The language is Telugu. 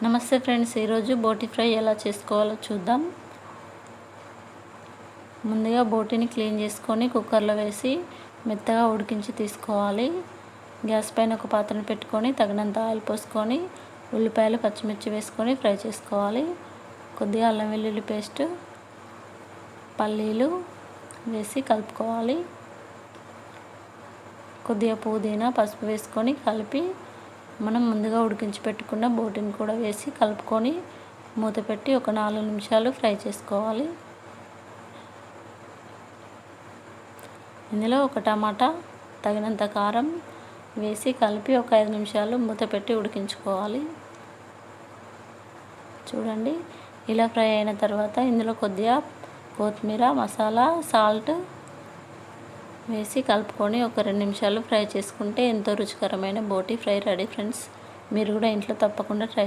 నమస్తే ఫ్రెండ్స్, ఈరోజు బోటి ఫ్రై ఎలా చేసుకోవాలో చూద్దాం. ముందుగా బోటిని క్లీన్ చేసుకొని కుక్కర్లో వేసి మెత్తగా ఉడికించి తీసుకోవాలి. గ్యాస్ పైన ఒక పాత్రను పెట్టుకొని తగినంత ఆయిల్ పోసుకొని ఉల్లిపాయలు పచ్చిమిర్చి వేసుకొని ఫ్రై చేసుకోవాలి. కొద్దిగా అల్లం వెల్లుల్లి పేస్ట్, పల్లీలు వేసి కలుపుకోవాలి. కొద్దిగా పుదీనా, పసుపు వేసుకొని కలిపి మనం ముందుగా ఉడికించి పెట్టుకున్న బోటిని కూడా వేసి కలుపుకొని మూత పెట్టి ఒక 4 నిమిషాలు ఫ్రై చేసుకోవాలి. ఇందులో ఒక టమాటా, తగినంత కారం వేసి కలిపి ఒక 5 నిమిషాలు మూత పెట్టి ఉడికించుకోవాలి. చూడండి, ఇలా ఫ్రై అయిన తర్వాత ఇందులో కొద్దిగా కొత్తిమీర, మసాలా, సాల్ట్ వేసి కలుపుకొని ఒక 2 నిమిషాలు ఫ్రై చేసుకుంటే ఎంతో రుచికరమైన బోటి ఫ్రై రెడీ ఫ్రెండ్స్. మీరు కూడా ఇంట్లో తప్పకుండా ట్రై